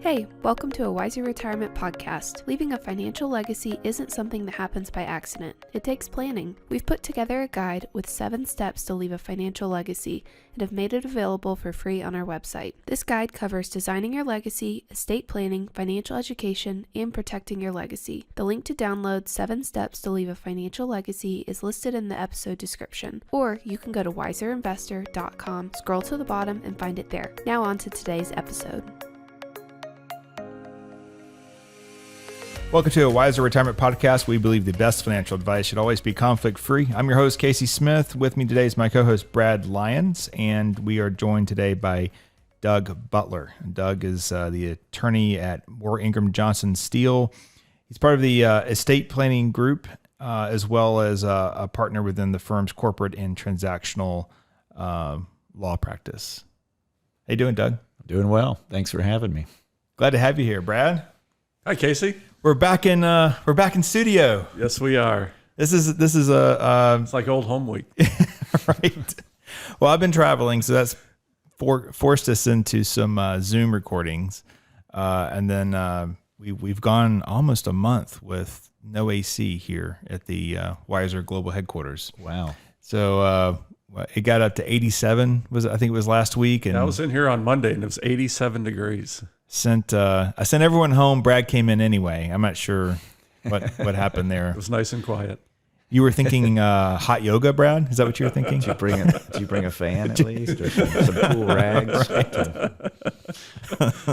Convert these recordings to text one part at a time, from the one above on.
Hey, welcome to a Wiser Retirement podcast. Leaving a financial legacy isn't something that happens by accident. It takes planning. We've put together a guide with 7 steps to leave a financial legacy and have made it available for free on our website. This guide covers designing your legacy, estate planning, financial education, and protecting your legacy. The link to download 7 steps to leave a financial legacy is listed in the episode description, or you can go to wiserinvestor.com, scroll to the bottom, and find it there. Now on to today's episode. Welcome to a Wiser Retirement Podcast. We believe the best financial advice should always be conflict-free. I'm your host, Casey Smith. With me today is my co-host, Brad Lyons, and we are joined today by Doug Butler. Doug is the attorney at Ingram, Steele. He's part of the estate planning group, as well as a partner within the firm's corporate and transactional law practice. How you doing, Doug? Doing well. Thanks for having me. Glad to have you here, Brad. Hi, Casey. We're back in studio. Yes, we are. This is a It's like old home week. right. Well, I've been traveling, so that's forced us into some Zoom recordings, and then we've gone almost a month with no AC here at the Wiser Global headquarters. Wow. So it got up to 87. I think it was last week, and I was in here on Monday, and it was 87 degrees. I sent everyone home. Brad came in anyway. I'm not sure what happened there. It was nice and quiet. You were thinking hot yoga, Brad? Is that what you were thinking? Did you bring a fan at least, or some cool rags? Right.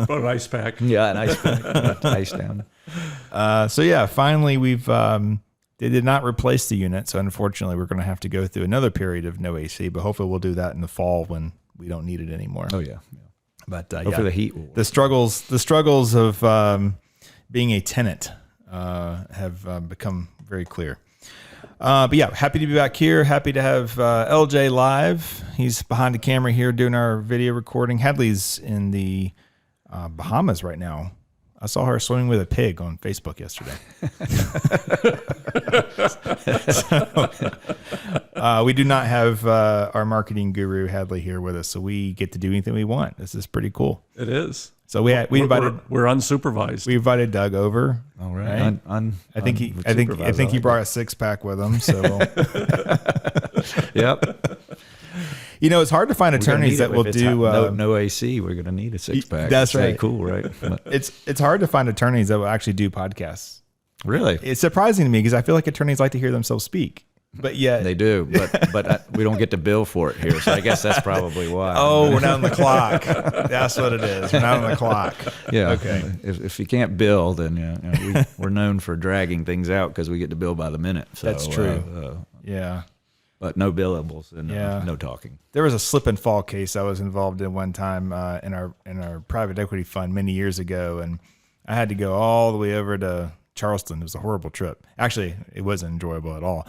Put an ice pack. Yeah, an ice pack. Ice down. So yeah, finally they did not replace the unit, so unfortunately we're going to have to go through another period of no AC. But hopefully we'll do that in the fall when we don't need it anymore. Oh yeah. But Hopefully the heat will work. The struggles of being a tenant have become very clear. But yeah, happy to be back here. Happy to have LJ live. He's behind the camera here doing our video recording. Hadley's in the Bahamas right now. I saw her swimming with a pig on Facebook yesterday. So, we do not have our marketing guru Hadley here with us, so we get to do anything we want. This is pretty cool. It is. So we're unsupervised. We invited Doug over. All right. I think he brought a 6-pack with him. So yep. You know, it's hard to find attorneys that will do no AC. We're going to need a 6-pack. That's right. Cool, right? It's hard to find attorneys that will actually do podcasts. Really? It's surprising to me because I feel like attorneys like to hear themselves speak, but yet they do. But we don't get to bill for it here, so I guess that's probably why. Oh, we're not on the clock. That's what it is. We're not on the clock. Yeah. Okay. If you can't bill, then we're known for dragging things out because we get to bill by the minute. So, that's true. Yeah. But no billables and no talking. There was a slip and fall case I was involved in one time in our private equity fund many years ago, and I had to go all the way over to Charleston. It was a horrible trip. Actually, it wasn't enjoyable at all.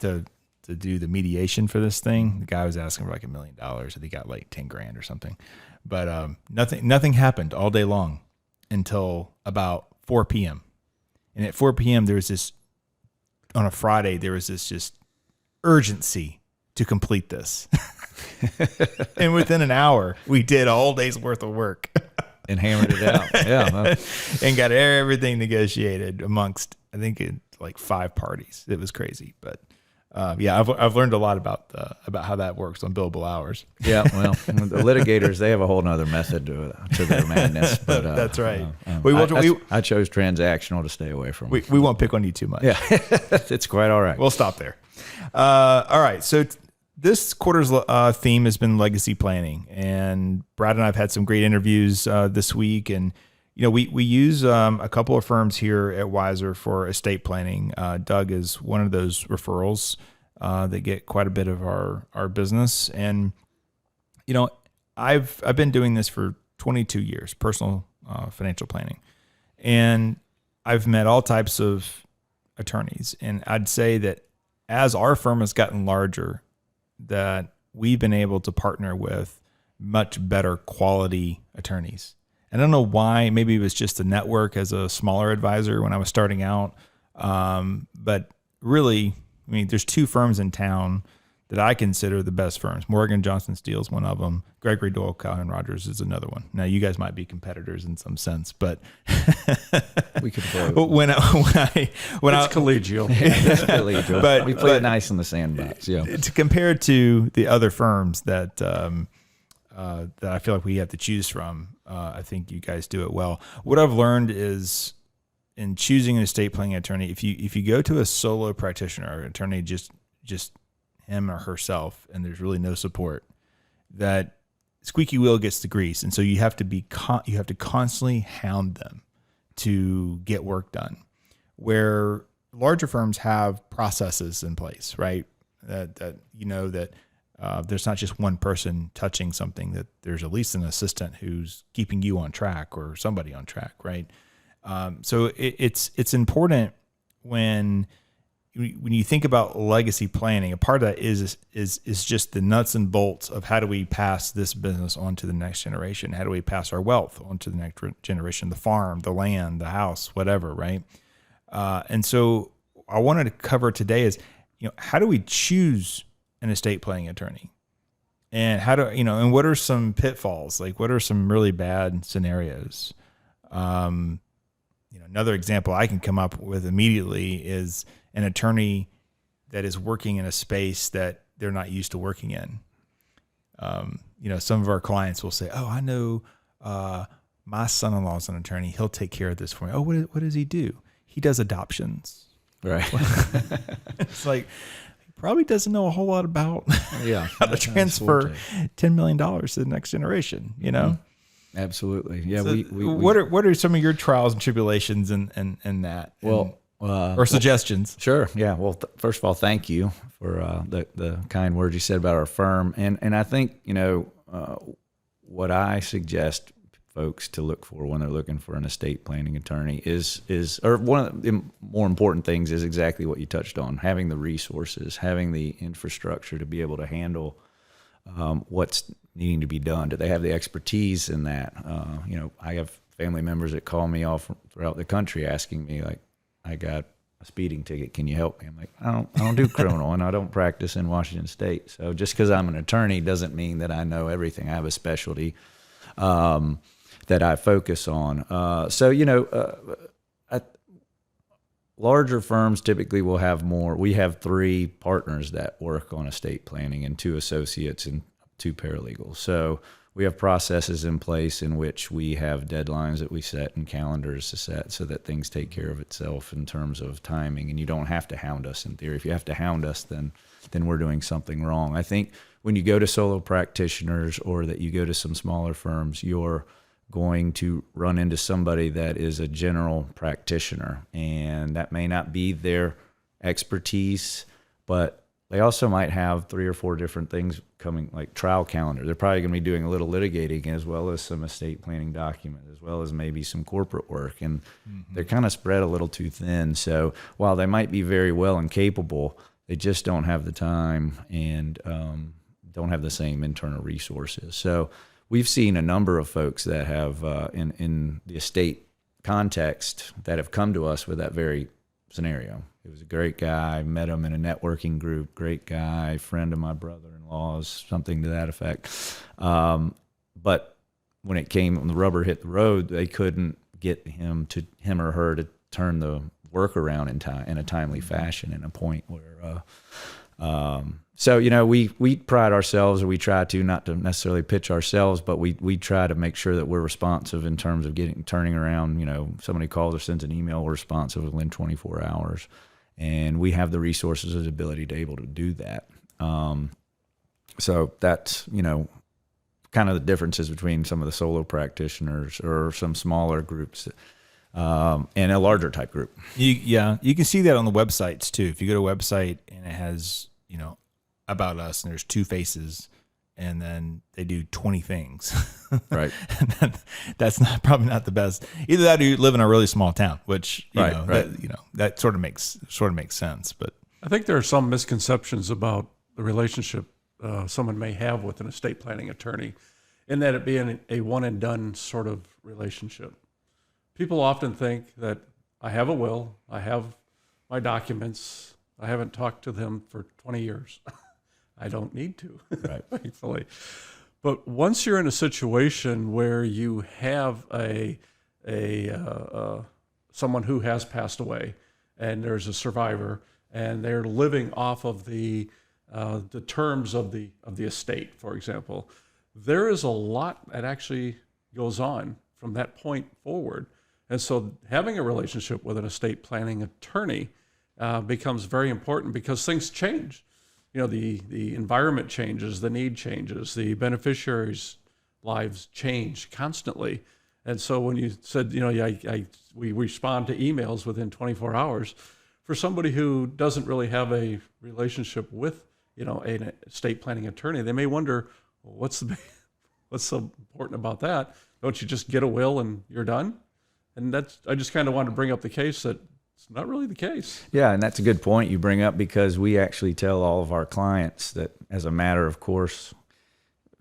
To do the mediation for this thing, the guy was asking for like $1 million, and he got like 10 grand or something. But nothing happened all day long until about 4 p.m. And at 4 p.m. on a Friday there was this just urgency to complete this. And within an hour, we did a whole day's worth of work. And hammered it out. Yeah. And got everything negotiated amongst, I think, like 5 parties. It was crazy. But yeah, I've learned a lot about how that works on billable hours. Yeah, well, the litigators, they have a whole nother method to their madness. But that's right. I chose transactional to stay away from. We won't pick on you too much. Yeah, it's quite all right. We'll stop there. All right, so this quarter's theme has been legacy planning, and Brad and I have had some great interviews this week, and you know we use a couple of firms here at Wiser for estate planning. Doug is one of those referrals that get quite a bit of our business, and you know I've been doing this for 22 years, personal financial planning, and I've met all types of attorneys, and I'd say that as our firm has gotten larger, that we've been able to partner with much better quality attorneys. I don't know why. Maybe it was just the network as a smaller advisor when I was starting out. But really, I mean, there's 2 firms in town that I consider the best firms. Morgan Johnson Steele is one of them. Gregory Doyle Calhoun Rogers is another one. Now, you guys might be competitors in some sense, but We could play. when It's collegial. It's collegial. But- we play but- it nice in the sandbox. Yeah. to compare to the other firms that I feel like we have to choose from, I think you guys do it well. What I've learned is in choosing an estate planning attorney, if you go to a solo practitioner or attorney, just him or herself, and there's really no support, that squeaky wheel gets the grease, and so you have to you have to constantly hound them to get work done. Where larger firms have processes in place, right? That there's not just one person touching something, that there's at least an assistant who's keeping you on track or somebody on track, right? So it's important when you think about legacy planning. A part of that is just the nuts and bolts of how do we pass this business on to the next generation? How do we pass our wealth on to the next generation? The farm, the land, the house, whatever, right? And so I wanted to cover today is, how do we choose an estate planning attorney? And and what are some pitfalls? Like, what are some really bad scenarios? Another example I can come up with immediately is an attorney that is working in a space that they're not used to working in. Some of our clients will say, "Oh, I know my son-in-law is an attorney. He'll take care of this for me." Oh, what does he do? He does adoptions. Right. It's like, he probably doesn't know a whole lot about how to transfer $10 million to the next generation, Mm-hmm. Absolutely. Yeah. So we what are some of your trials and tribulations in that? Or suggestions? Sure. Yeah. Well, first of all, thank you for the kind words you said about our firm. And I think, what I suggest folks to look for when they're looking for an estate planning attorney or one of the more important things is exactly what you touched on: having the resources, having the infrastructure to be able to handle what's needing to be done. Do they have the expertise in that? I have family members that call me all throughout the country asking me, like, I got a speeding ticket, can you help me? I'm like, I don't do criminal, and I don't practice in Washington State. So just because I'm an attorney doesn't mean that I know everything. I have a specialty that I focus on. Larger firms typically will have more. We have 3 partners that work on estate planning and 2 associates and 2 paralegals. So we have processes in place in which we have deadlines that we set and calendars to set so that things take care of itself in terms of timing. And you don't have to hound us in theory. If you have to hound us, then we're doing something wrong. I think when you go to solo practitioners or that you go to some smaller firms, you're going to run into somebody that is a general practitioner, and that may not be their expertise, but they also might have 3 or 4 different things coming, like trial calendar. They're probably going to be doing a little litigating as well as some estate planning document, as well as maybe some corporate work, and they're kind of spread a little too thin. So while they might be very well and capable, they just don't have the time and don't have the same internal resources. So we've seen a number of folks that have, in the estate context, that have come to us with that very scenario. He was a great guy, met him in a networking group, great guy, friend of my brother-in-law's, something to that effect. But when the rubber hit the road, they couldn't get him or her to turn the work around in a timely fashion, in a point where so we pride ourselves, or we try to, not to necessarily pitch ourselves, but we try to make sure that we're responsive in terms of turning around. Somebody calls or sends an email, we're responsive within 24 hours, and we have the resources and ability to able to do that. So that's kind of the differences between some of the solo practitioners or some smaller groups and a larger type group. You can see that on the websites too. If you go to a website and it has about us, and there's 2 faces, and then they do 20 things, Right. That's probably not the best. Either that or you live in a really small town, which Right. that sort of makes sense. But I think there are some misconceptions about the relationship someone may have with an estate planning attorney, in that it being a one and done sort of relationship. People often think that I have a will, I have my documents, I haven't talked to them for 20 years. I don't need to, Right. thankfully. But once you're in a situation where you have someone who has passed away, and there's a survivor, and they're living off of the terms of the estate, for example, there is a lot that actually goes on from that point forward. And so having a relationship with an estate planning attorney becomes very important, because things change. The environment changes, the need changes, the beneficiaries' lives change constantly. And so when you said, we respond to emails within 24 hours, for somebody who doesn't really have a relationship with, an estate planning attorney, they may wonder, well, what's so important about that? Don't you just get a will and you're done? And I just kind of wanted to bring up the case that it's not really the case. Yeah, and that's a good point you bring up, because we actually tell all of our clients that, as a matter of course,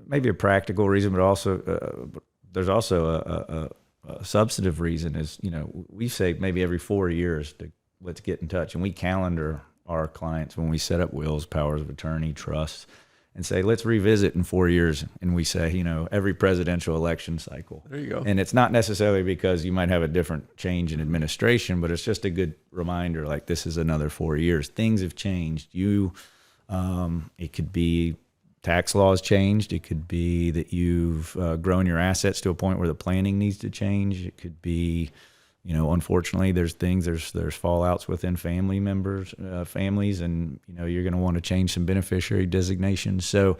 maybe a practical reason, but also there's also a substantive reason is, we say maybe every 4 years let's get in touch, and we calendar our clients when we set up wills, powers of attorney, trusts, and say, let's revisit in 4 years. And we say, every presidential election cycle. There you go. And it's not necessarily because you might have a different change in administration, but it's just a good reminder, like, this is another 4 years. Things have changed. It could be tax laws changed. It could be that you've grown your assets to a point where the planning needs to change. It could be, unfortunately, there's fallouts within families, and you're going to want to change some beneficiary designations. So,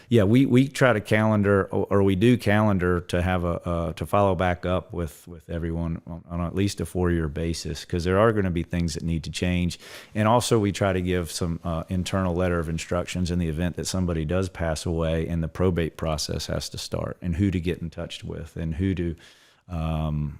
yeah, we try to calendar, or we do calendar to have to follow back up with everyone on at least a 4-year basis, because there are going to be things that need to change. And also we try to give some internal letter of instructions in the event that somebody does pass away and the probate process has to start, and who to get in touch with, and who to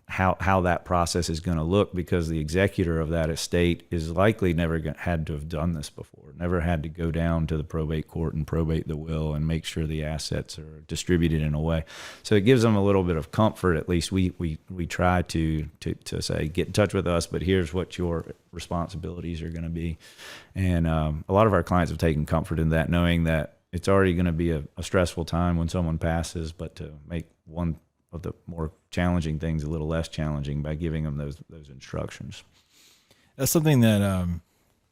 how that process is going to look, because the executor of that estate is likely never had to have done this before, never had to go down to the probate court and probate the will and make sure the assets are distributed in a way. So it gives them a little bit of comfort. At least we try to say, get in touch with us, but here's what your responsibilities are going to be. And a lot of our clients have taken comfort in that, knowing that it's already going to be a stressful time when someone passes, but to make one of the more challenging things a little less challenging by giving them those instructions. That's something that,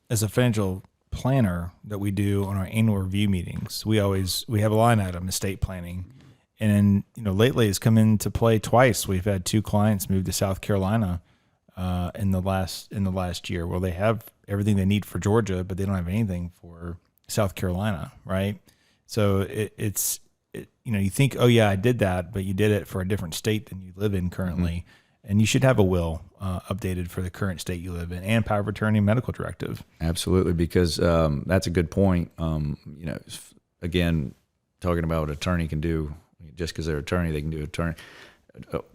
as a financial planner, that we do on our annual review meetings. We have a line item, estate planning, and lately it's come into play twice. We've had 2 clients move to South Carolina in the last year. Well, they have everything they need for Georgia, but they don't have anything for South Carolina, right? So you think, oh yeah, I did that, but you did it for a different state than you live in currently. Mm-hmm. And you should have a will updated for the current state you live in, and power of attorney and medical directive. Absolutely, because that's a good point. Again, talking about what an attorney can do, just because they're an attorney, they can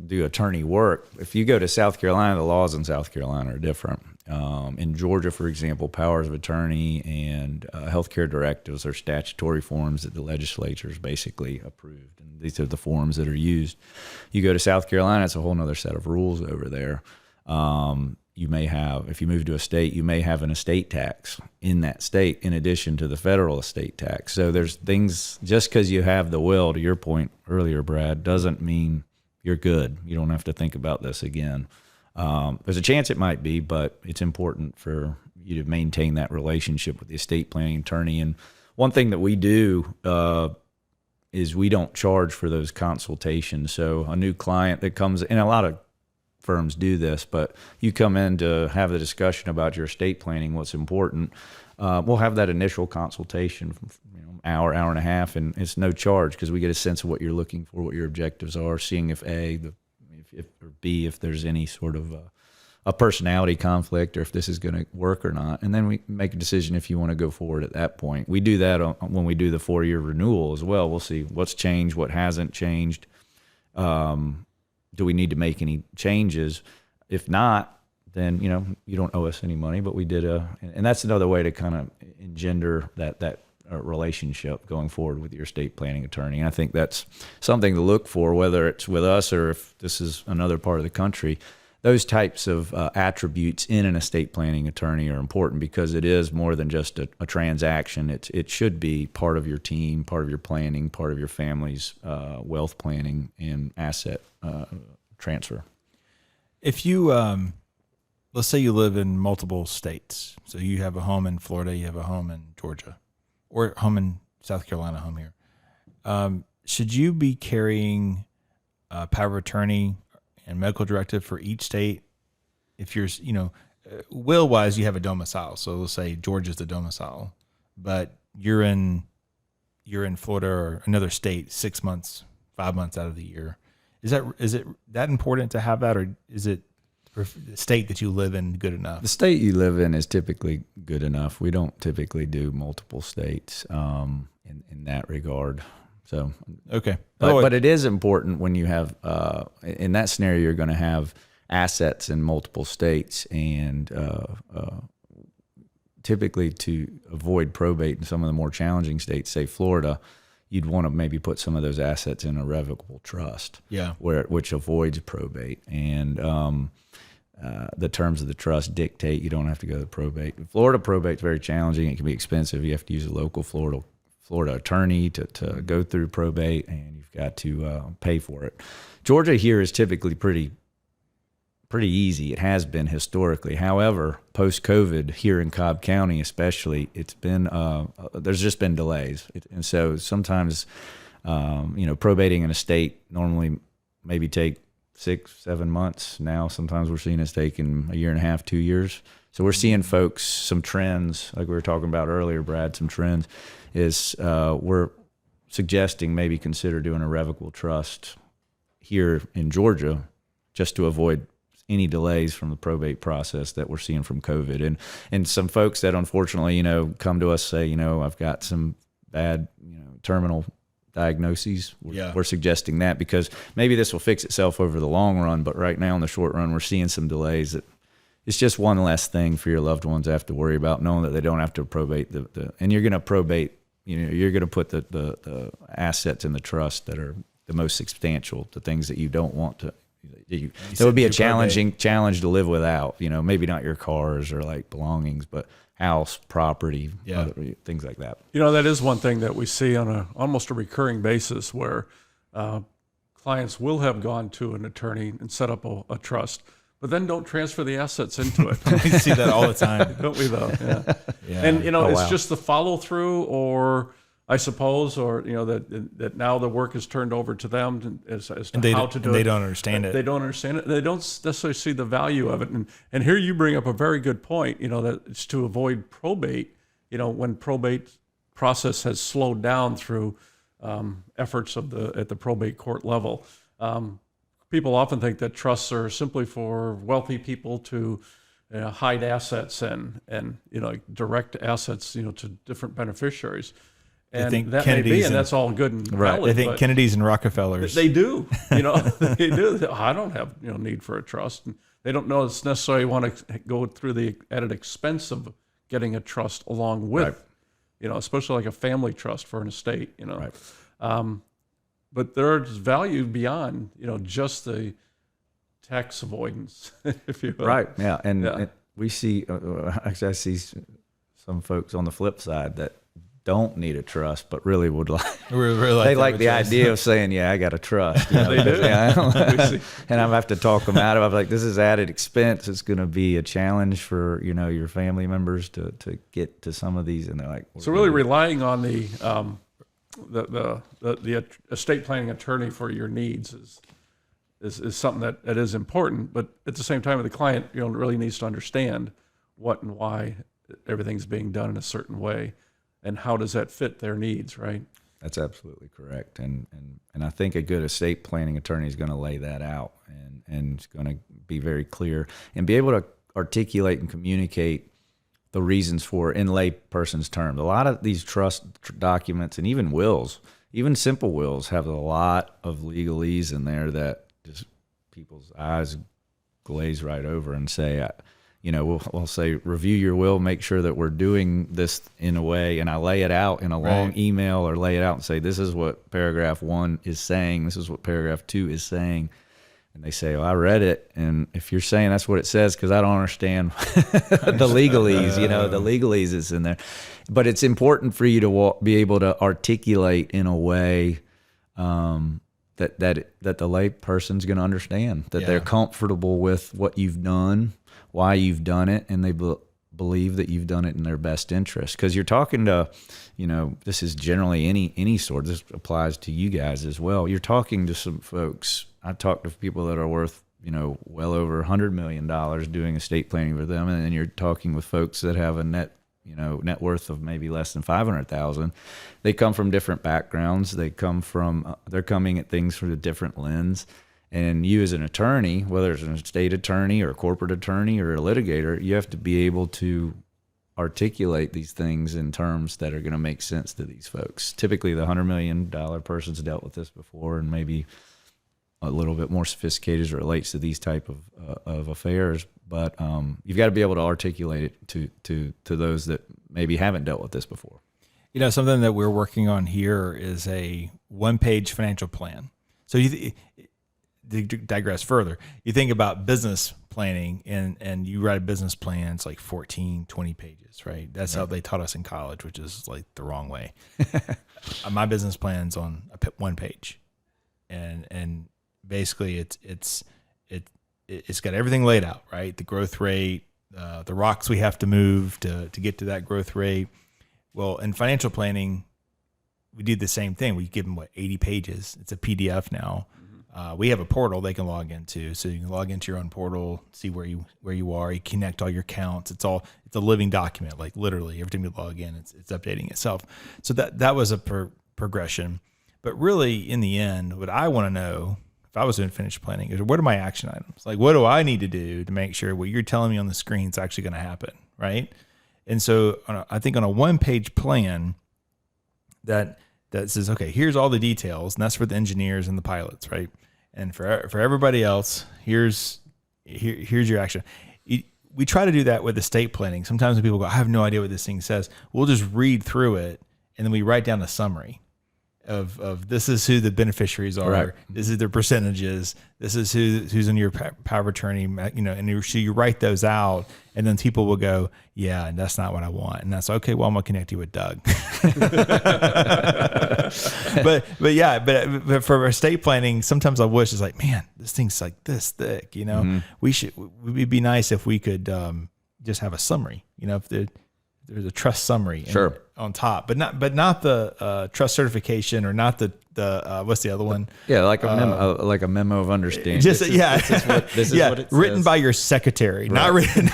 do attorney work. If you go to South Carolina, the laws in South Carolina are different. In Georgia, for example, powers of attorney and healthcare directives are statutory forms that the legislature has basically approved, and these are the forms that are used. You go to South Carolina, it's a whole other set of rules over there. You may have, if you move to a state, you may have an estate tax in that state in addition to the federal estate tax. So there's things, just because you have the will, to your point earlier, Brad, doesn't mean you're good. You don't have to think about this again. There's a chance it might be, but it's important for you to maintain that relationship with the estate planning attorney. And one thing that we do is we don't charge for those consultations. So a new client that comes, and a lot of firms do this, but you come in to have the discussion about your estate planning, what's important. We'll have that initial consultation, hour and a half, and it's no charge, because we get a sense of what you're looking for, what your objectives are, seeing if or B, if there's any sort of a personality conflict, or if this is going to work or not. And then we make a decision if you want to go forward at that point. We do that when we do the 4-year renewal as well. We'll see what's changed, what hasn't changed. Do we need to make any changes? If not, then you don't owe us any money. But we did and that's another way to kind of engender that relationship going forward with your estate planning attorney. And I think that's something to look for, whether it's with us or if this is another part of the country. those types of attributes in an estate planning attorney are important because it is more than just a transaction. It should be part of your team, part of your planning, part of your family's wealth planning and asset transfer. If you, let's say you live in multiple states, so you have a home in Florida, you have a home in Georgia, or home in South Carolina, home here. Should you be carrying power of attorney and medical directive for each state? If you're, will wise, you have a domicile. So let's say Georgia's the domicile, but you're in Florida or another state 6 months, 5 months out of the year. Is it that important to have that, or is it the state that you live in good enough? The state you live in is typically good enough. We don't typically do multiple states in that regard. So okay, but it is important when you have in that scenario you're going to have assets in multiple states, and typically to avoid probate in some of the more challenging states, say Florida, you'd want to maybe put some of those assets in a revocable trust, which avoids probate, and the terms of the trust dictate you don't have to go to probate. Florida probate's very challenging. It can be expensive. You have to use a local Florida attorney to go through probate, and you've got to pay for it. Georgia here is typically pretty easy. It has been historically. However, post-COVID here in Cobb County especially, it's been there's just been delays. And so sometimes, probating an estate normally maybe take 6-7 months. Now sometimes we're seeing it's taking a year and a half, 2 years. So we're seeing folks, some trends, like we were talking about earlier, Brad, some trends is we're suggesting maybe consider doing a revocable trust here in Georgia just to avoid any delays from the probate process that we're seeing from COVID. And some folks that unfortunately, come to us say, I've got some bad, terminal diagnoses. We're suggesting that because maybe this will fix itself over the long run, but right now in the short run, we're seeing some delays that it's just one less thing for your loved ones to have to worry about, knowing that they don't have to probate and you're going to probate, you're going to put the assets in the trust that are the most substantial, the things that you don't want to. It would be a challenge to live without, maybe not your cars or like belongings, but house, property, other, things like that. That is one thing that we see on almost a recurring basis where clients will have gone to an attorney and set up a trust, but then don't transfer the assets into it. We see that all the time. Don't we though? Yeah. And, it's just the follow through, or I suppose, or that now the work is turned over to them as to how to do it. They don't understand it. They don't understand it. They don't necessarily see the value of it. And here you bring up a very good point. That it's to avoid probate. When probate process has slowed down through efforts at the probate court level. People often think that trusts are simply for wealthy people to hide assets and direct assets to different beneficiaries. And think that Kennedy's may be, and that's all good and valid. They think Kennedys and Rockefellers. They do. They do. I don't have need for a trust. And they don't know it's necessarily want to go through the added expense of getting a trust along with, especially like a family trust for an estate. Right. But there's value beyond just the tax avoidance, if you will. Right. Yeah. And we see. Actually, I see some folks on the flip side that don't need a trust, but really would like. They like the idea of saying, "Yeah, I got a trust." They do. And I have to talk them out of it. I'm like, this is added expense. It's going to be a challenge for your family members to get to some of these, and they're like. So really relying on the estate planning attorney for your needs is something that is important, but at the same time, the client really needs to understand what and why everything's being done in a certain way. And how does that fit their needs, right? That's absolutely correct. And I think a good estate planning attorney is going to lay that out and it's going to be very clear and be able to articulate and communicate the reasons for in lay person's terms. A lot of these trust documents and even wills, even simple wills, have a lot of legalese in there that just people's eyes glaze right over and say, we'll say, review your will, make sure that we're doing this in a way, and I lay it out in a long email or lay it out and say, this is what paragraph 1 is saying, this is what paragraph 2 is saying. and they say, well, I read it. And if you're saying that's what it says, because I don't understand the legalese, the legalese is in there. But it's important for you to be able to articulate in a way that the lay person's going to understand, that they're comfortable with what you've done, why you've done it, and they believe that you've done it in their best interest. Because you're talking to, this is generally any sort. This applies to you guys as well. You're talking to some folks. I talk to people that are worth, well over $100 million doing estate planning for them, and then you're talking with folks that have a net worth of maybe less than 500,000. They come from different backgrounds. They're coming at things from a different lens. And you as an attorney, whether it's an estate attorney or a corporate attorney or a litigator, you have to be able to articulate these things in terms that are going to make sense to these folks. Typically, the $100 million person's dealt with this before, and maybe a little bit more sophisticated as it relates to these type of affairs. But you've got to be able to articulate it to those that maybe haven't dealt with this before. Something that we're working on here is a one-page financial plan. So to digress further, you think about business planning and you write a business plan, it's like 14, 20 pages, right? That's how they taught us in college, which is like the wrong way. My business plan's on one page, and basically it's got everything laid out, right? The growth rate, the rocks we have to move to get to that growth rate. Well, in financial planning, we do the same thing. We give them 80 pages. It's a PDF now. We have a portal they can log into, so you can log into your own portal, see where you are. You connect all your accounts. It's a living document, like literally every time you log in, it's updating itself. So that was a progression. But really, in the end, what I want to know, if I was doing finished planning, is what are my action items? Like, what do I need to do to make sure what you're telling me on the screen is actually going to happen, right? And so I think on a one-page plan that says, okay, here's all the details, and that's for the engineers and the pilots, right? And for everybody else, here's your action. We try to do that with estate planning. Sometimes when people go, I have no idea what this thing says, we'll just read through it, and then we write down a summary of this is who the beneficiaries are. Right. This is their percentages. This is who's in your power of attorney, and so you write those out, and then people will go, yeah, that's not what I want. And that's okay. Well, I'm going to connect you with Doug. but for estate planning, sometimes I wish it's like, man, this thing's like this thick, Mm-hmm. It'd be nice if we could just have a summary, if there's a trust summary on top, but not the trust certification, or not the what's the other one? Yeah, like a memo of understanding. This is what it says. Written by your secretary, right. Not written.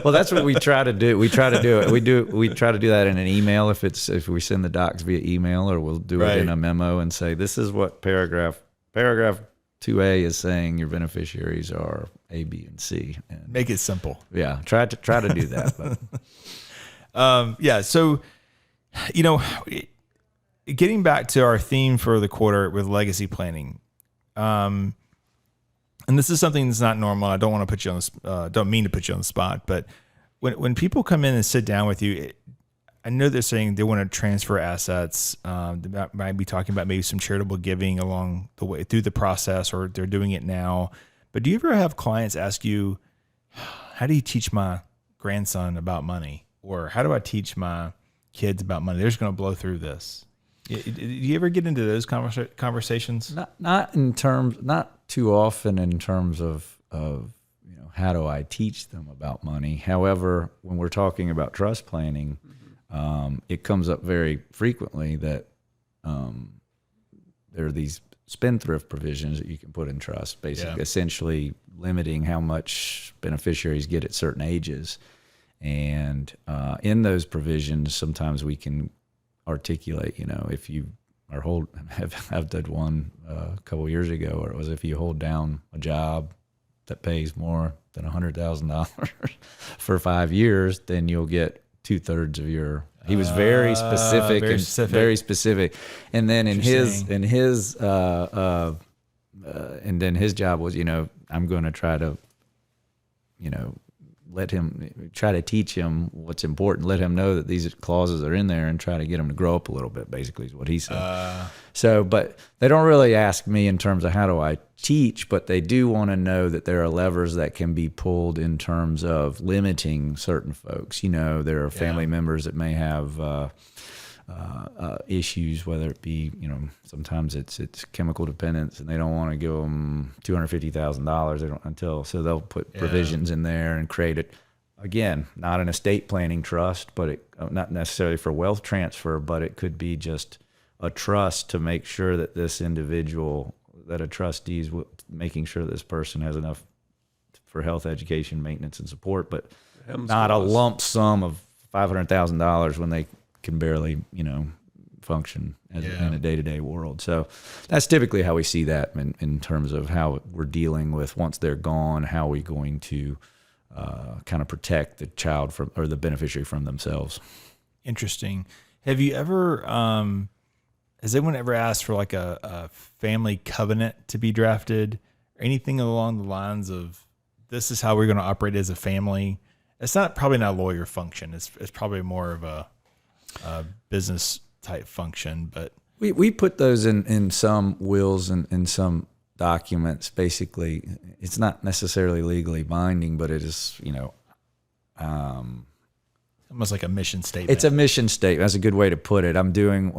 Well, that's what we try to do. We try to do it. We try to do that in an email if we send the docs via email, or we'll do it in a memo and say, this is what paragraph 2A is saying your beneficiaries are A, B, and C. And make it simple. Yeah, try to do that. But. So, getting back to our theme for the quarter with legacy planning, and this is something that's not normal. I don't want to put you on don't mean to put you on the spot, but when people come in and sit down with you, I know they're saying they want to transfer assets. They might be talking about maybe some charitable giving along the way through the process, or they're doing it now. But do you ever have clients ask you, how do you teach my grandson about money? Or how do I teach my kids about money? They're just going to blow through this. Do you ever get into those conversations? Not too often in terms of how do I teach them about money. However, when we're talking about trust planning, it comes up very frequently that there are these spendthrift provisions that you can put in trust, basically, essentially limiting how much beneficiaries get at certain ages. And in those provisions, sometimes we can articulate, if you are I've done one a couple of years ago, where it was, if you hold down a job that pays more than $100,000 for 5 years, then you'll get 2/3 of your. He was very specific, very specific. And then and then his job was, I'm going to try to, try to teach him what's important, let him know that these clauses are in there, and try to get him to grow up a little bit, basically is what he said. But they don't really ask me in terms of how do I teach, but they do want to know that there are levers that can be pulled in terms of limiting certain folks. There are family members that may have issues, whether it be, sometimes it's chemical dependence, and they don't want to give them $250,000 so they'll put provisions in there and create it. Again, not an estate planning trust, but not necessarily for wealth transfer, but it could be just a trust to make sure that this individual, that a trustee is making sure that this person has enough for health, education, maintenance, and support, but not a lump sum of $500,000 when they can barely, function in a day-to-day world. So that's typically how we see that in terms of how we're dealing with, once they're gone, how are we going to kind of protect the child from, or the beneficiary from themselves. Interesting. Have you ever, has anyone ever asked for like a family covenant to be drafted, or anything along the lines of, this is how we're going to operate as a family? It's probably not a lawyer function. It's probably more of a business type function, but we put those in some wills and in some documents. Basically, it's not necessarily legally binding, but it is, almost like a mission statement. It's a mission statement. That's a good way to put it. I'm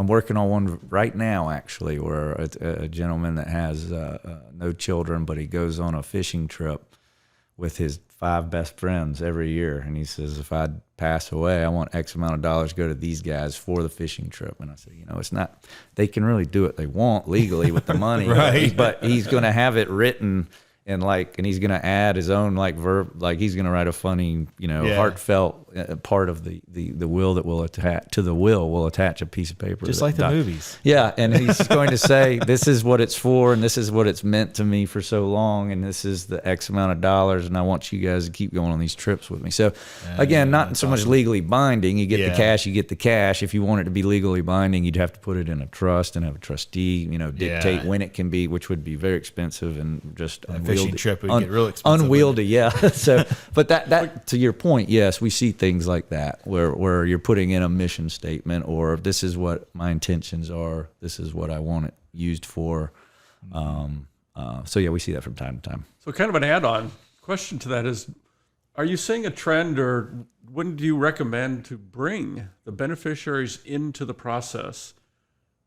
working on one right now, actually, where a gentleman that has no children, but he goes on a fishing trip with his 5 best friends every year. And he says, if I pass away, I want X amount of dollars to go to these guys for the fishing trip. And I said, it's not, they can really do what they want legally with the money, right? But he's going to have it written and he's going to add his own verb, he's going to write a funny, heartfelt part of the will that will attach to the will. Will attach a piece of paper, just like the movies. Yeah, and he's going to say, this is what it's for, and this is what it's meant to me for so long, and this is the X amount of dollars, and I want you guys to keep going on these trips with me. So, again, not so much legally binding. You get the cash, you get the cash. If you want it to be legally binding, you'd have to put it in a trust and have a trustee, dictate when it can be, which would be very expensive and just unwieldy. Fishing trip would get real expensive. Unwieldy, yeah. So, but that to your point, yes, we see things like that where you're putting in a mission statement, or this is what my intentions are, this is what I want it used for. So yeah, we see that from time to time. So kind of an add-on question to that is, are you seeing a trend, or wouldn't you recommend to bring the beneficiaries into the process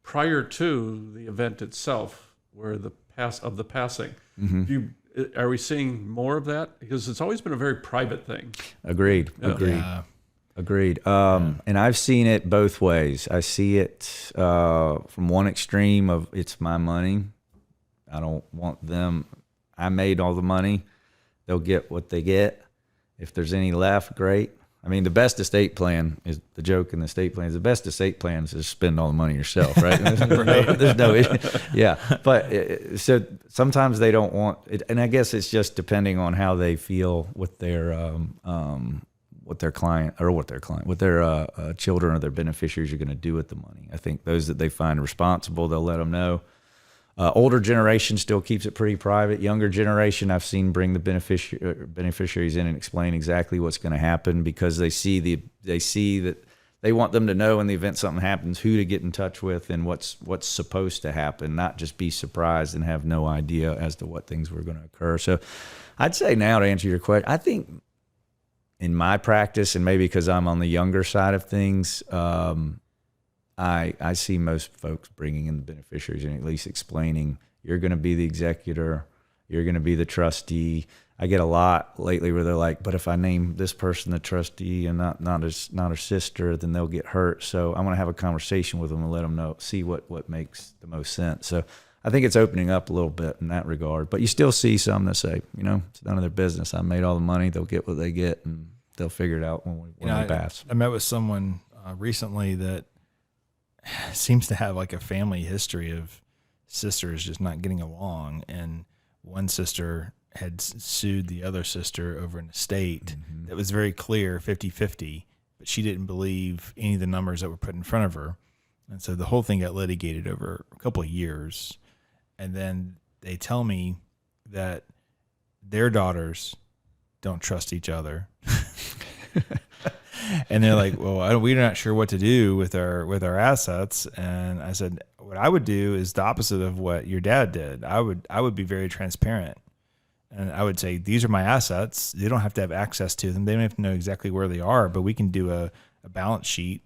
prior to the event itself, where the passing? Mm-hmm. Are we seeing more of that? Because it's always been a very private thing. Agreed. And I've seen it both ways. I see it from one extreme of, it's my money, I don't want them, I made all the money, they'll get what they get. If there's any left, great. I mean, the best estate plan is, the joke in the estate plan is, the best estate plan is to spend all the money yourself, right? There's no issue. Yeah. But so sometimes they don't want it. And I guess it's just depending on how they feel with their children or their beneficiaries are going to do with the money. I think those that they find responsible, they'll let them know. Older generation still keeps it pretty private. Younger generation, I've seen bring the beneficiaries in and explain exactly what's going to happen, because they see that they want them to know in the event something happens, who to get in touch with and what's supposed to happen, not just be surprised and have no idea as to what things were going to occur. So I'd say now, to answer your question, I think in my practice, and maybe because I'm on the younger side of things, I see most folks bringing in the beneficiaries and at least explaining, you're going to be the executor, you're going to be the trustee. I get a lot lately where they're like, but if I name this person the trustee and not her sister, then they'll get hurt. So I'm going to have a conversation with them and let them know, see what makes the most sense. So I think it's opening up a little bit in that regard. But you still see some that say, it's none of their business. I made all the money. They'll get what they get, and they'll figure it out when we pass. I met with someone recently that seems to have like a family history of sisters just not getting along, and one sister had sued the other sister over an estate that was very clear 50-50, but she didn't believe any of the numbers that were put in front of her, and so the whole thing got litigated over a couple of years. And then they tell me that their daughters don't trust each other. And they're like, well, we're not sure what to do with our assets. And I said, what I would do is the opposite of what your dad did. I would be very transparent. And I would say, these are my assets. They don't have to have access to them. They don't have to know exactly where they are, but we can do a balance sheet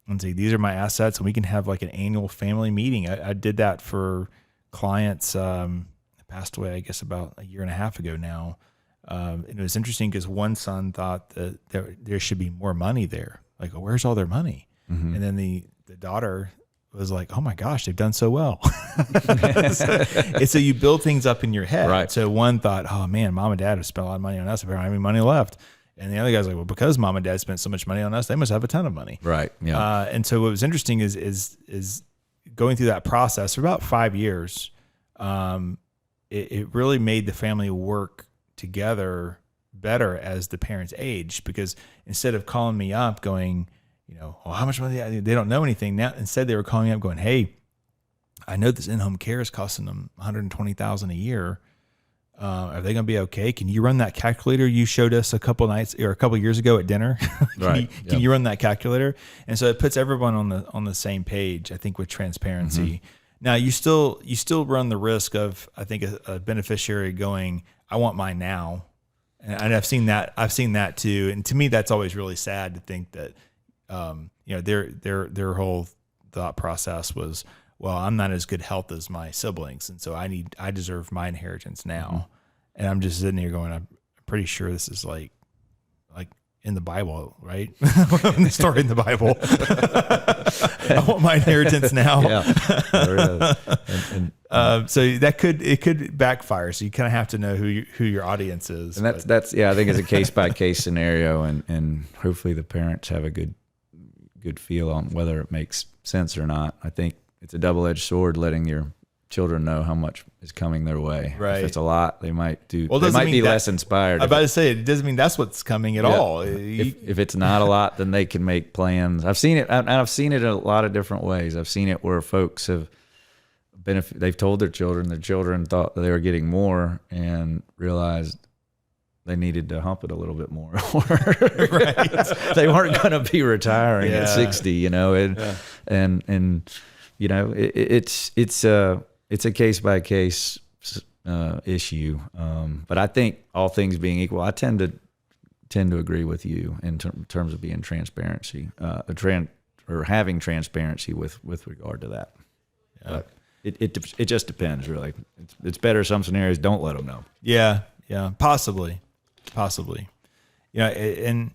and say, these are my assets. And we can have like an annual family meeting. I did that for clients, passed away, I guess about a year and a half ago now. And it was interesting because one son thought that there should be more money there. Like, oh, where's all their money? Mm-hmm. And then the daughter was like, oh my gosh, they've done so well. So you build things up in your head. Right. So one thought, oh man, mom and dad have spent a lot of money on us. We don't have any money left. And the other guy's like, well, because mom and dad spent so much money on us, they must have a ton of money. Right. Yeah. And so what was interesting is going through that process for about 5 years. It really made the family work together better as the parents aged, because instead of calling me up going, well, how much money? They don't know anything now. Instead, they were calling me up going, hey, I know this in-home care is costing them $120,000 a year. Are they going to be okay? Can you run that calculator you showed us a couple years ago at dinner? Can you run that calculator? And so it puts everyone on the same page, I think, with transparency. Mm-hmm. Now you still run the risk of, I think, a beneficiary going, I want mine now. And I've seen that too. And to me, that's always really sad to think that, their whole thought process was, well, I'm not as good health as my siblings, and so I deserve my inheritance now. Mm-hmm. And I'm just sitting here going, I'm pretty sure this is like in the Bible, right? The story in the Bible. I want my inheritance now. Yeah, there it is. So it could backfire. So you kind of have to know who your audience is. And that's I think it's a case by case scenario, and hopefully the parents have a good feel on whether it makes sense or not. I think it's a double-edged sword, letting your children know how much is coming their way. Right. If it's a lot, they might do. Well, they might be less inspired. I'm about to say, it doesn't mean that's what's coming at all. If it's not a lot, then they can make plans. I've seen it, and I've seen it in a lot of different ways. I've seen it where folks have they've told their children thought that they were getting more and realized they needed to hump it a little bit more. Right. They weren't going to be retiring at 60, and it's a case by case issue. But I think all things being equal, I tend to agree with you in terms of being transparency, or having transparency with regard to that. Yeah. But it just depends, really. It's better some scenarios don't let them know. Yeah, possibly. And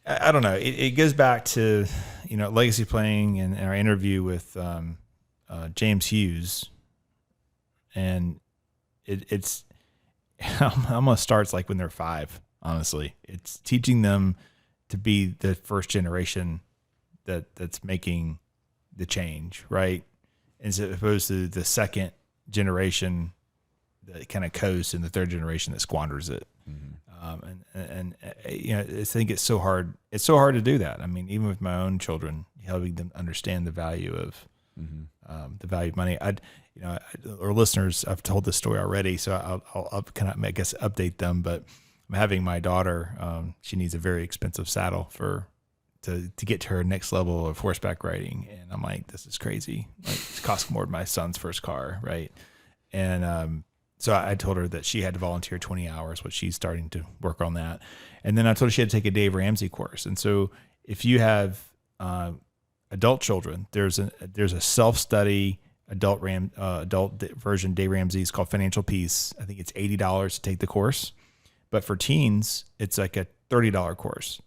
I don't know. It goes back to legacy planning and our interview with James Hughes, and it's almost starts like when they're 5. Honestly, it's teaching them to be the first generation that's making the change, right? As opposed to the second generation that kind of coasts, and the third generation that squanders it. Mm-hmm. I think it's so hard. It's so hard to do that. I mean, even with my own children, helping them understand the value of the value of money. Our listeners, I've told this story already, so I'll kind of, I guess, update them. But I'm having my daughter. She needs a very expensive saddle to get to her next level of horseback riding, and I'm like, this is crazy. Like, it costs more than my son's first car, right? And so I told her that she had to volunteer 20 hours, which she's starting to work on that. And then I told her she had to take a Dave Ramsey course. And so if you have adult children, there's a self-study adult version Dave Ramsey's called Financial Peace. I think it's $80 to take the course. But for teens, it's like a $30 course.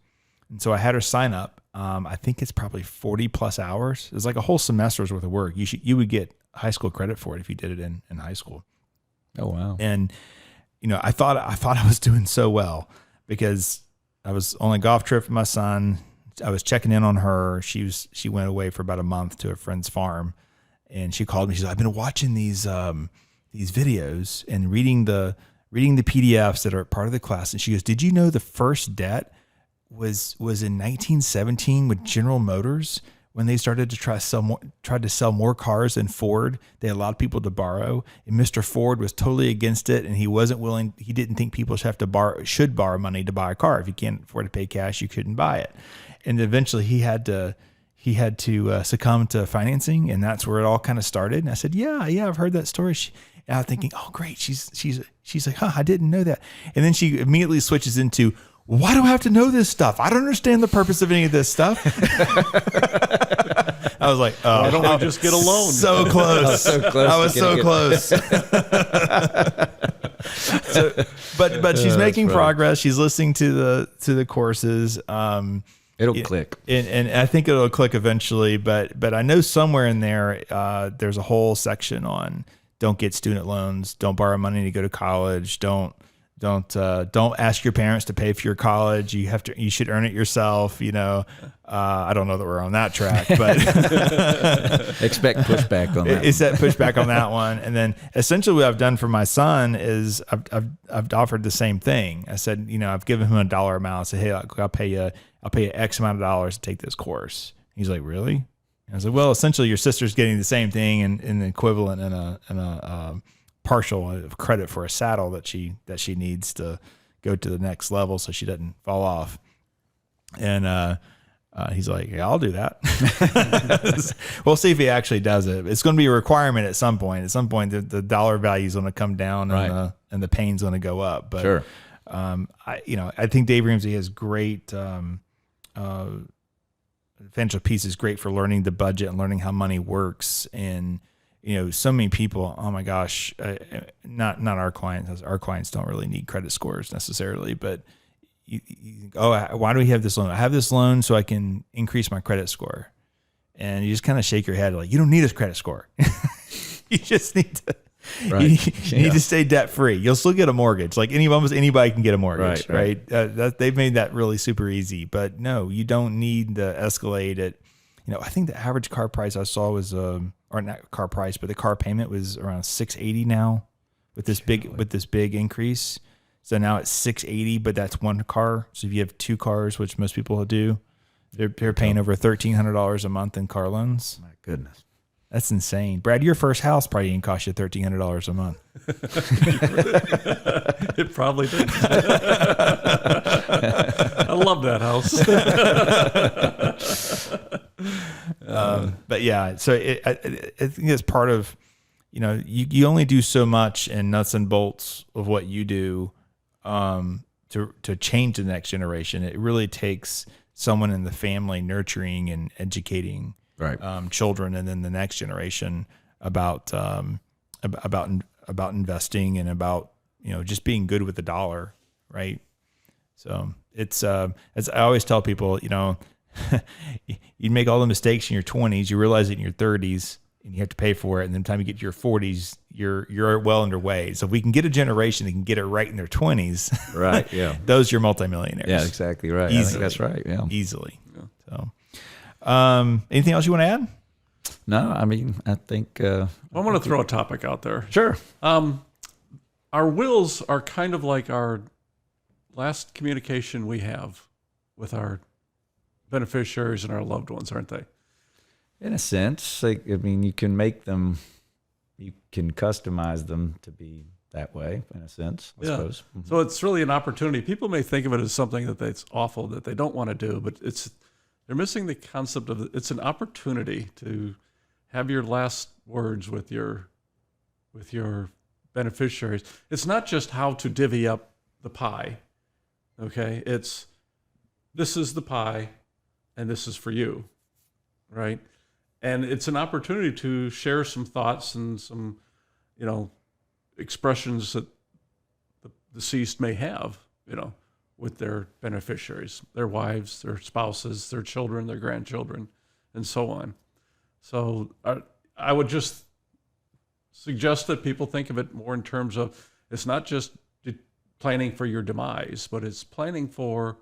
And so I had her sign up. I think it's probably 40 plus hours. It's like a whole semester's worth of work. You would get high school credit for it if you did it in high school. Oh, wow. And, I thought I was doing so well because I was on a golf trip with my son. I was checking in on her. She went away for about a month to a friend's farm, and she called me. She's like, I've been watching these videos and reading the PDFs that are part of the class. And she goes, did you know the first debt was in 1917 with General Motors, when they started to tried to sell more cars than Ford, they allowed people to borrow, and Mr. Ford was totally against it, and he wasn't willing. He didn't think people should borrow money to buy a car. If you can't afford to pay cash, you couldn't buy it. And eventually, he had to succumb to financing, and that's where it all kind of started. And I said, yeah, I've heard that story. And I'm thinking, oh, great. She's like, I didn't know that. And then she immediately switches into, why do I have to know this stuff? I don't understand the purpose of any of this stuff. I was like, oh, why don't we just get a loan? So close. I was so close. But she's making progress. She's listening to the courses. It'll click. And I think it'll click eventually, but I know somewhere in there, there's a whole section on don't get student loans, don't borrow money to go to college, don't ask your parents to pay for your college. You should earn it yourself. I don't know that we're on that track, but expect pushback on that. It's that pushback on that one. And then essentially what I've done for my son is I've offered the same thing. I said, I've given him a dollar amount. I said, hey, I'll pay you X amount of dollars to take this course. He's like, really? And I was like, well, essentially your sister's getting the same thing in the equivalent in a partial of credit for a saddle that she needs to go to the next level so she doesn't fall off. And he's like, yeah, I'll do that. We'll see if he actually does it. It's going to be a requirement at some point. At some point, the dollar value is going to come down, right, and the pain's going to go up. But sure. I think Dave Ramsey has great financial piece is great for learning the budget and learning how money works. And so many people, oh my gosh, not our clients. Our clients don't really need credit scores necessarily, but why do we have this loan? I have this loan so I can increase my credit score. And you just kind of shake your head like, you don't need a credit score. You just need to. Right. You need to stay debt free. You'll still get a mortgage. Like almost anybody can get a mortgage, right? They've made that really super easy. But no, you don't need to escalate it. I think the average car price I saw was, or not car price, but the car payment was around $680 now, with this big increase. So now it's $680, but that's one car. So if you have two cars, which most people do, they're paying over $1,300 a month in car loans. My goodness. That's insane. Brad, your first house probably didn't cost you $1,300 a month. It probably did. I love that house. But yeah, so I think it's part of, you only do so much in nuts and bolts of what you do to change the next generation. It really takes someone in the family nurturing and educating children, and then the next generation about investing and about just being good with the dollar, right? So it's as I always tell people, you make all the mistakes in your 20s, you realize it in your 30s, and you have to pay for it. And then the time you get to your 40s, you're well underway. So if we can get a generation that can get it right in their 20s, right? Yeah, those are multimillionaires. Yeah, exactly right. Easily. I think that's right. Yeah, easily. Yeah. So. Anything else you want to add? No, I mean, I think I want to throw a topic out there. Sure. Our wills are kind of like our last communication we have with our beneficiaries and our loved ones, aren't they? In a sense, you can make them, you can customize them to be that way, in a sense, I suppose. Mm-hmm. So it's really an opportunity. People may think of it as something that's awful, that they don't want to do, but they're missing the concept of it's an opportunity to have your last words with your beneficiaries. It's not just how to divvy up the pie, okay? This is the pie, and this is for you, right? And it's an opportunity to share some thoughts and some, expressions that the deceased may have, with their beneficiaries, their wives, their spouses, their children, their grandchildren, and so on. So I would just suggest that people think of it more in terms of it's not just planning for your demise, but it's planning for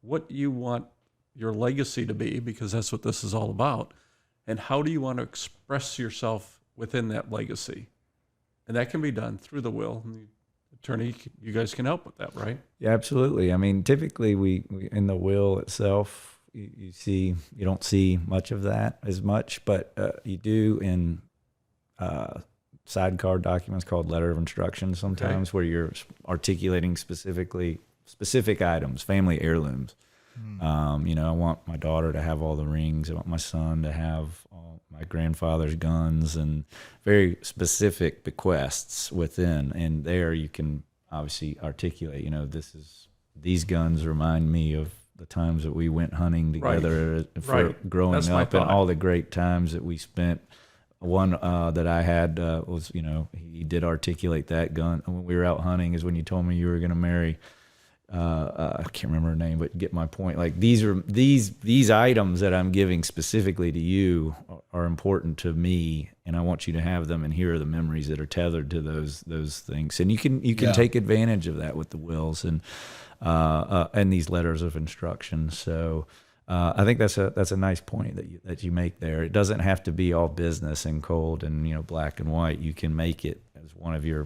what you want your legacy to be, because that's what this is all about. And how do you want to express yourself within that legacy? And that can be done through the will. And the attorney, you guys can help with that, right? Yeah, absolutely. I mean, typically we in the will itself, you don't see much of that as much, but you do in sidecar documents called letter of instructions sometimes, where you're articulating specific items, family heirlooms. I want my daughter to have all the rings. I want my son to have all my grandfather's guns, and very specific bequests within. And there you can obviously articulate, these guns remind me of the times that we went hunting together for growing up, and all the great times that we spent. One that I had was, he did articulate that gun when we were out hunting, is when you told me you were going to marry. I can't remember her name, but get my point. Like, these items that I'm giving specifically to you are important to me, and I want you to have them. And here are the memories that are tethered to those things. And you can take advantage of that with the wills and these letters of instruction. So I think that's a nice point that you make there. It doesn't have to be all business and cold and black and white. You can make it as one of your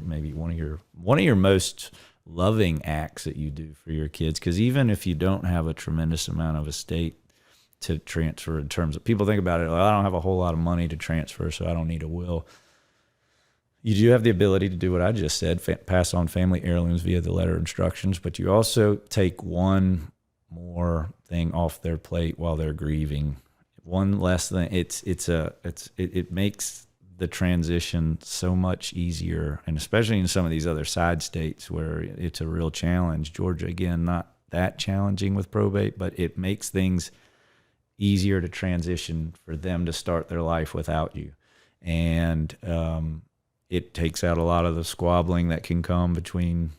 most loving acts that you do for your kids. Because even if you don't have a tremendous amount of estate to transfer, in terms of, people think about it, I don't have a whole lot of money to transfer, so I don't need a will. You do have the ability to do what I just said, pass on family heirlooms via the letter of instructions, but you also take one more thing off their plate while they're grieving. One less thing. It makes the transition so much easier, and especially in some of these other side states where it's a real challenge. Georgia, again, not that challenging with probate, but it makes things easier to transition for them to start their life without you. And it takes out a lot of the squabbling that can come between,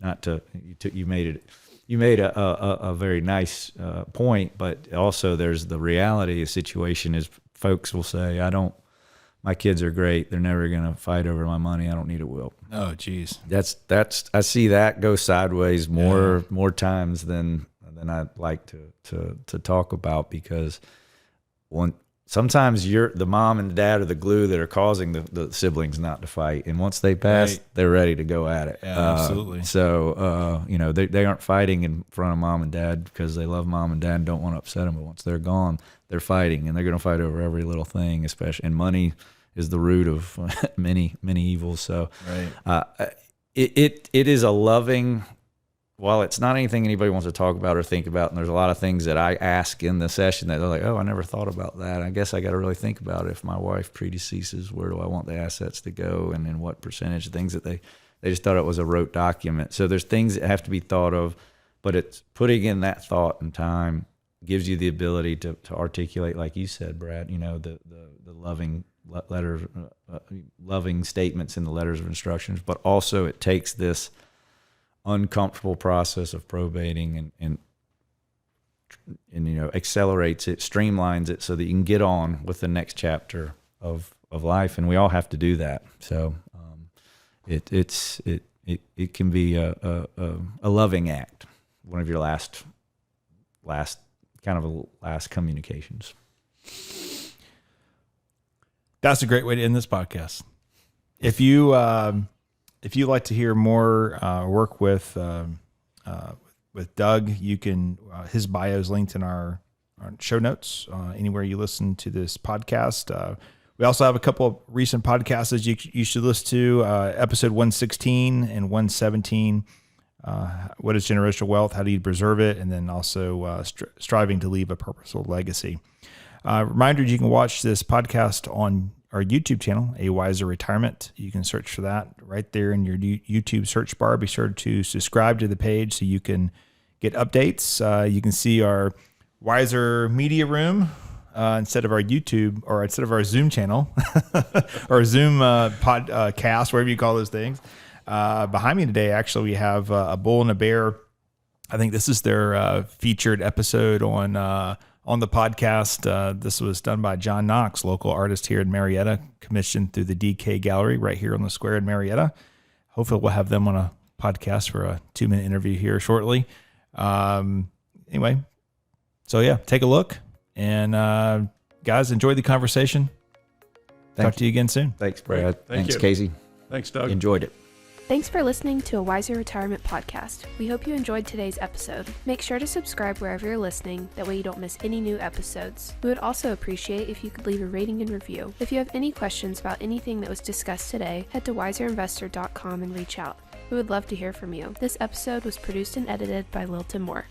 you made a very nice point, but also there's the reality of the situation is folks will say, my kids are great. They're never going to fight over my money. I don't need a will. Oh, geez. I see that go sideways more times than I'd like to talk about, because sometimes the mom and the dad are the glue that are causing the siblings not to fight. And once they pass, they're ready to go at it. Yeah, absolutely. So, they aren't fighting in front of mom and dad because they love mom and dad and don't want to upset them. But once they're gone, they're fighting, and they're going to fight over every little thing, especially, and money is the root of many, many evils. So it is a loving, while it's not anything anybody wants to talk about or think about, and there's a lot of things that I ask in the session that they're like, oh, I never thought about that. I guess I got to really think about it. If my wife predeceases, where do I want the assets to go, and in what percentage, things that they just thought it was a rote document. So there's things that have to be thought of, but it's putting in that thought and time gives you the ability to articulate, like you said, Brad, the loving letter, loving statements in the letters of instructions, but also it takes this uncomfortable process of probating and accelerates it, streamlines it, so that you can get on with the next chapter of life. And we all have to do that. So it can be a loving act, one of your last communications. That's a great way to end this podcast. If you like to hear more work with Doug, you can. His bio is linked in our show notes anywhere you listen to this podcast. We also have a couple of recent podcasts that you should listen to. Episode 116 and 117. What is generational wealth? How do you preserve it? And then also striving to leave a purposeful legacy. Reminder, you can watch this podcast on our YouTube channel, A Wiser Retirement. You can search for that right there in your YouTube search bar. Be sure to subscribe to the page so you can get updates. You can see our Wiser Media Room instead of our YouTube, or instead of our Zoom channel or Zoom podcast, whatever you call those things. Behind me today, actually, we have a bull and a bear. I think this is their featured episode on the podcast. This was done by John Knox, local artist here in Marietta, commissioned through the DK Gallery right here on the square in Marietta. Hopefully we'll have them on a podcast for a 2-minute interview here shortly. Anyway, so yeah, take a look. And guys, enjoy the conversation. Talk to you again soon. Thanks, Brad. Thank Thanks, you. Casey. Thanks, Doug. Enjoyed it. Thanks for listening to a Wiser Retirement podcast. We hope you enjoyed today's episode. Make sure to subscribe wherever you're listening, that way you don't miss any new episodes. We would also appreciate if you could leave a rating and review. If you have any questions about anything that was discussed today, head to wiserinvestor.com and reach out. We would love to hear from you. This episode was produced and edited by Lilton Moore.